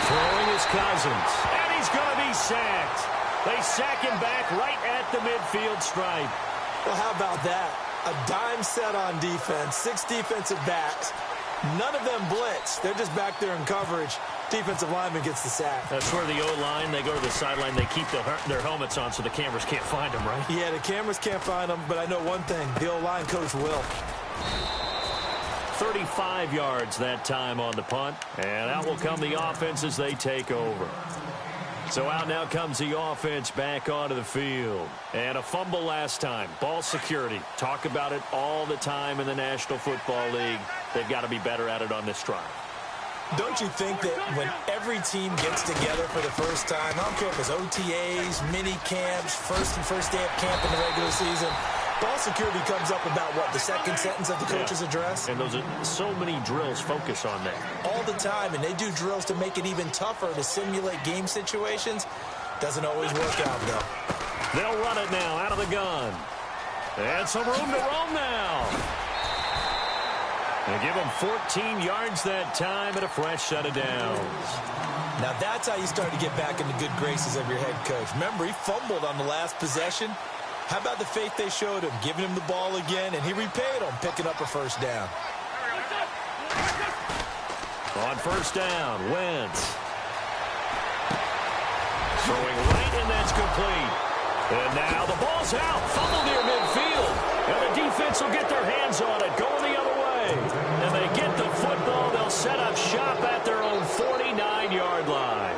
Throwing his Cousins, and he's going to be sacked. They sack him back right at the midfield stripe. Well, how about that? A dime set on defense, 6 defensive backs. None of them blitz. They're just back there in coverage. Defensive lineman gets the sack. That's where the O-line, they go to the sideline, they keep their helmets on so the cameras can't find them, right? Yeah, the cameras can't find them, but I know one thing. The O-line coach will. 35 yards that time on the punt, and out will come the offense as they take over. So out now comes the offense back onto the field. And a fumble last time. Ball security. Talk about it all the time in the National Football League. They've got to be better at it on this drive. Don't you think that when every team gets together for the first time, I don't care if it's OTAs, mini camps, first day of camp in the regular season, ball security comes up about what, the second sentence of the coach's address? And those are so many drills focus on that. All the time, and they do drills to make it even tougher to simulate game situations. Doesn't always work out, though. They'll run it now out of the gun. And some room to roam now. They give him 14 yards that time and a fresh set of downs. Now that's how you start to get back in the good graces of your head coach. Remember, he fumbled on the last possession. How about the faith they showed him, giving him the ball again, and he repaid them, picking up a first down. On first down, Wentz. Throwing right, and that's complete. And now the ball's out. Fumble near midfield. And the defense will get their hands on it, going the other way. And they get the football. They'll set up shop at their own 49-yard line.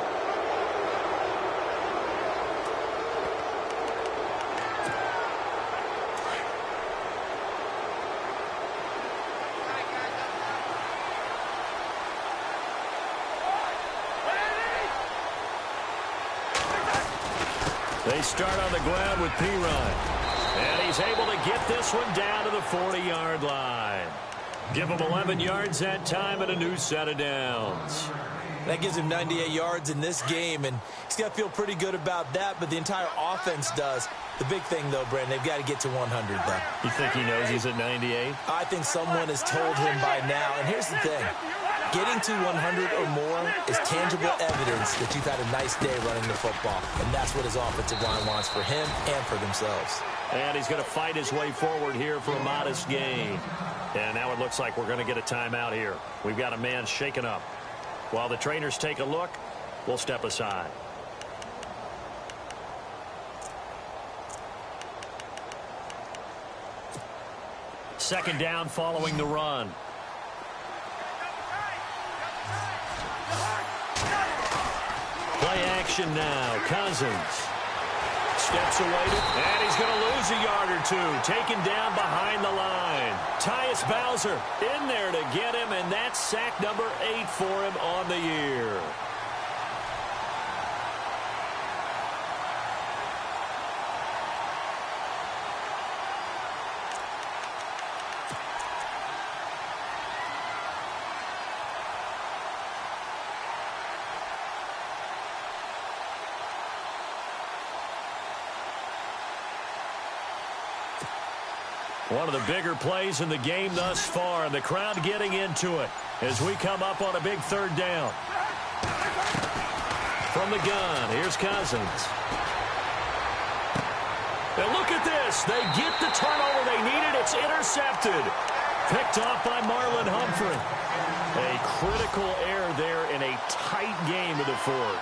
They start on the ground with Pirine. And he's able to get this one down to the 40-yard line. Give him 11 yards that time and a new set of downs. That gives him 98 yards in this game, and he's got to feel pretty good about that, but the entire offense does. The big thing, though, Brandon, they've got to get to 100, though. You think he knows he's at 98? I think someone has told him by now, and here's the thing. Getting to 100 or more is tangible evidence that you've had a nice day running the football, and that's what his offensive line wants for him and for themselves. And he's going to fight his way forward here for a modest gain. And now it looks like we're going to get a timeout here. We've got a man shaken up. While the trainers take a look, we'll step aside. Second down following the run. Play action now. Cousins steps away, and he's going to lose a yard or two. Taken down behind the line. Tyus Bowser in there to get him, and that's sack number 8 for him on the year. One of the bigger plays in the game thus far, and the crowd getting into it as we come up on a big third down. From the gun, here's Cousins. And look at this. They get the turnover they needed. It's intercepted. Picked off by Marlon Humphrey. A critical error there in a tight game of the fourth.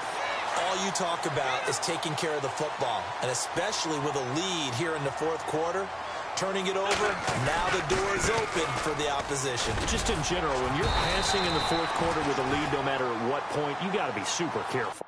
All you talk about is taking care of the football, and especially with a lead here in the fourth quarter. Turning it over, now the door is open for the opposition. Just in general, when you're passing in the fourth quarter with a lead, no matter at what point, you got to be super careful.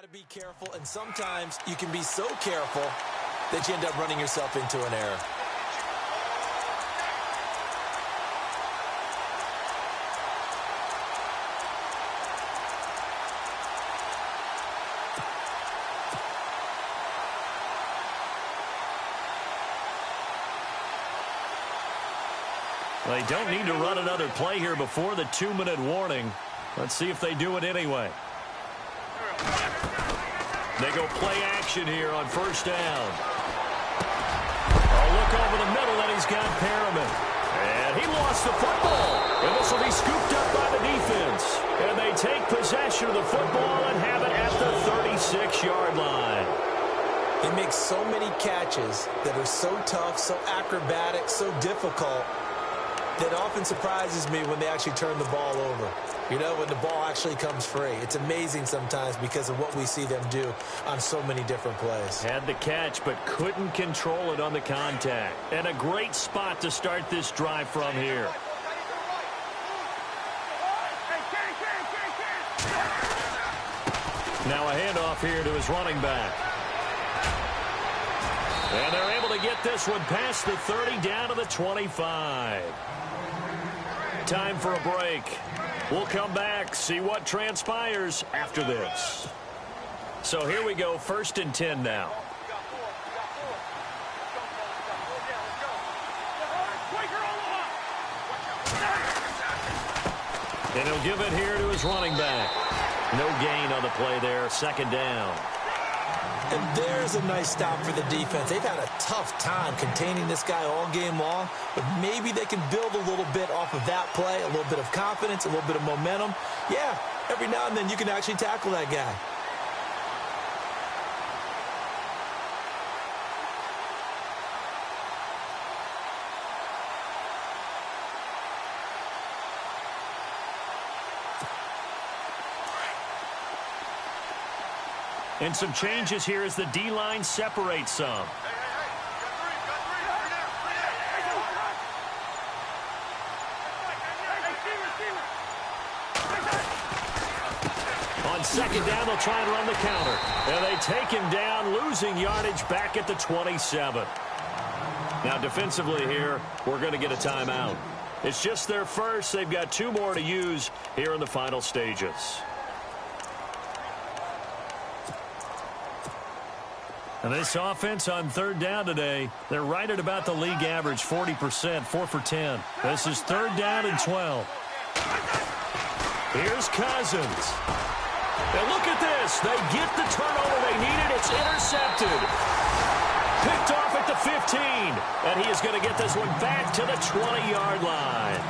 got to be careful, and sometimes you can be so careful that you end up running yourself into an error. They don't need to run another play here before the 2-minute warning. Let's see if they do it anyway. They go play action here on first down. A look over the middle, and he's got Perriman. And he lost the football. And this will be scooped up by the defense. And they take possession of the football and have it at the 36-yard line. He makes so many catches that are so tough, so acrobatic, so difficult, that often surprises me when they actually turn the ball over. You know, when the ball actually comes free. It's amazing sometimes because of what we see them do on so many different plays. Had the catch, but couldn't control it on the contact. And a great spot to start this drive from here. Now a handoff here to his running back. And they're able to get this one past the 30 down to the 25. Time for a break. We'll come back, see what transpires after this. So here we go, 1st and 10 now. And he'll give it here to his running back. No gain on the play there, 2nd down. And there's a nice stop for the defense. They've had a tough time containing this guy all game long, but maybe they can build a little bit off of that play, a little bit of confidence, a little bit of momentum. Yeah, every now and then you can actually tackle that guy. And some changes here as the D-line separates some. On 2nd down, they'll try and run the counter. And they take him down, losing yardage back at the 27. Now defensively here, we're going to get a timeout. It's just their first. They've got 2 more to use here in the final stages. And this offense on 3rd down today, they're right at about the league average, 40%, 4 for 10. This is 3rd down and 12. Here's Cousins. And look at this. They get the turnover they needed. It's intercepted. Picked off at the 15. And he is going to get this one back to the 20-yard line.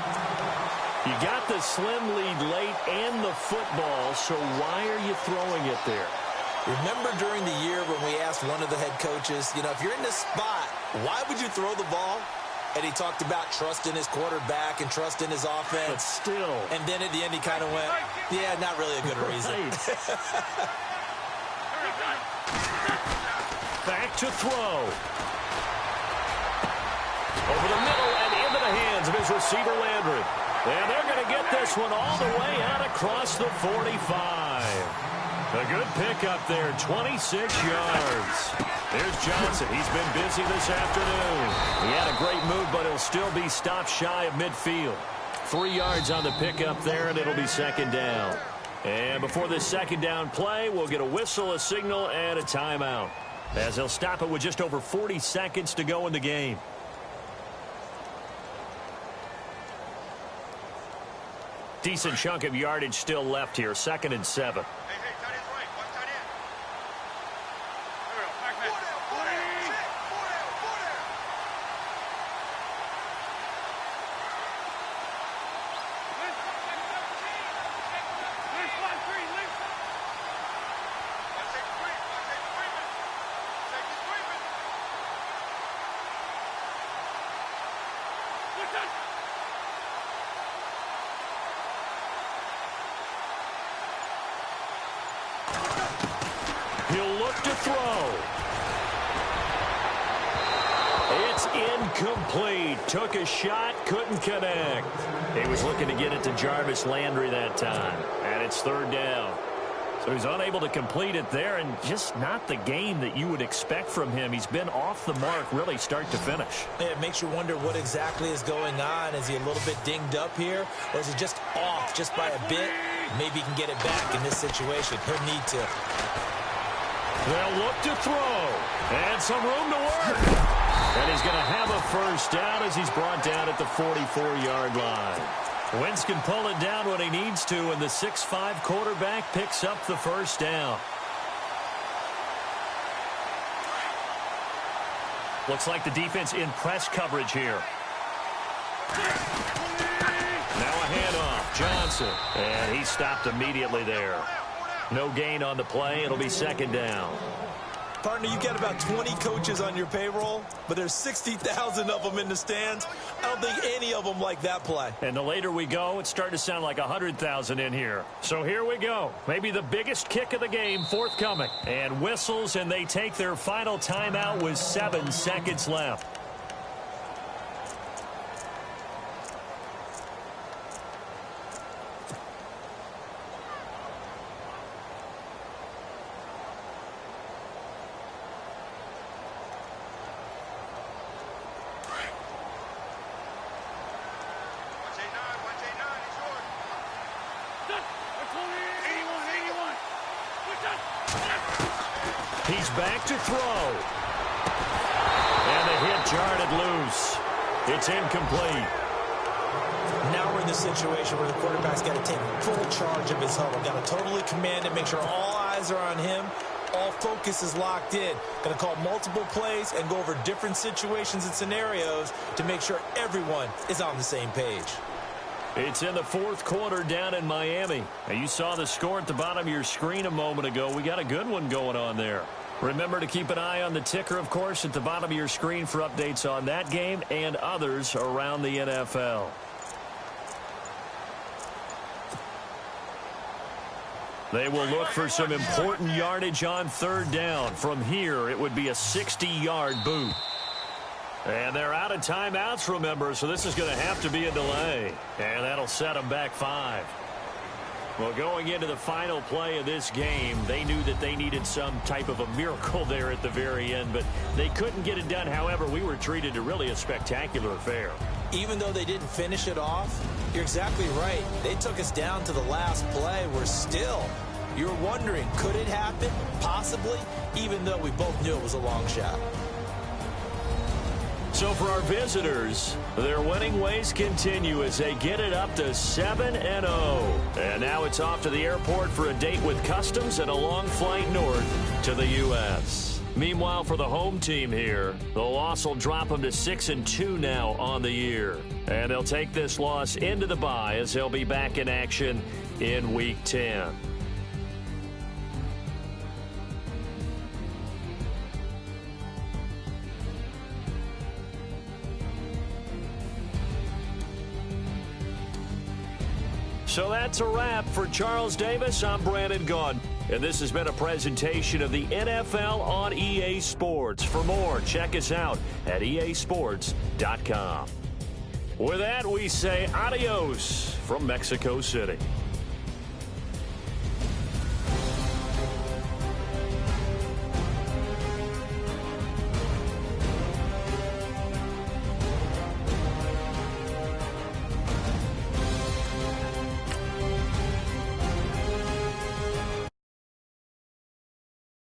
You got the slim lead late and the football, so why are you throwing it there? Remember during the year when we asked one of the head coaches, you know, if you're in this spot, why would you throw the ball? And he talked about trusting his quarterback and trusting his offense. But still. And then at the end he kind of went, yeah, not really a good reason. Back to throw. Over the middle and into the hands of his receiver, Landry. And they're going to get this one all the way out across the 45. A good pickup there, 26 yards. There's Johnson. He's been busy this afternoon. He had a great move, but he'll still be stopped shy of midfield. 3 yards on the pickup there, and it'll be 2nd down. And before this 2nd down play, we'll get a whistle, a signal, and a timeout, as they'll stop it with just over 40 seconds to go in the game. Decent chunk of yardage still left here, 2nd and 7. He'll look to throw. It's incomplete. Took a shot, couldn't connect. He was looking to get it to Jarvis Landry that time. And it's 3rd down. So he's unable to complete it there, and just not the game that you would expect from him. He's been off the mark really start to finish. Yeah, it makes you wonder what exactly is going on. Is he a little bit dinged up here, or is he just off just by a bit? Maybe he can get it back in this situation. He'll need to. They'll look to throw, and some room to work. And he's going to have a first down as he's brought down at the 44-yard line. Wentz can pull it down when he needs to, and the 6'5" quarterback picks up the first down. Looks like the defense in press coverage here. Now a handoff, Johnson, and he stopped immediately there. No gain on the play. It'll be second down. Partner, you got about 20 coaches on your payroll, but there's 60,000 of them in the stands. I don't think any of them like that play. And the later we go, it's starting to sound like 100,000 in here. So here we go. Maybe the biggest kick of the game forthcoming. And whistles, and they take their final timeout with 7 seconds left. He's back to throw. And the hit jarred it loose. It's incomplete. Now we're in the situation where the quarterback's got to take full charge of his huddle. Got to totally command it, make sure all eyes are on him. All focus is locked in. Going to call multiple plays and go over different situations and scenarios to make sure everyone is on the same page. It's in the fourth quarter down in Miami. Now, you saw the score at the bottom of your screen a moment ago. We got a good one going on there. Remember to keep an eye on the ticker, of course, at the bottom of your screen for updates on that game and others around the NFL. They will look for some important yardage on third down. From here, it would be a 60-yard boot. And they're out of timeouts, remember, so this is going to have to be a delay. And that'll set them back 5. Well, going into the final play of this game, they knew that they needed some type of a miracle there at the very end, but they couldn't get it done. However, we were treated to really a spectacular affair. Even though they didn't finish it off, you're exactly right. They took us down to the last play. We're still, you're wondering, could it happen? Possibly, even though we both knew it was a long shot. So for our visitors, their winning ways continue as they get it up to 7-0. And now it's off to the airport for a date with customs and a long flight north to the U.S. Meanwhile, for the home team here, the loss will drop them to 6-2 now on the year. And they'll take this loss into the bye as they'll be back in action in Week 10. So that's a wrap. For Charles Davis, I'm Brandon Gaudin. And this has been a presentation of the NFL on EA Sports. For more, check us out at easports.com. With that, we say adios from Mexico City.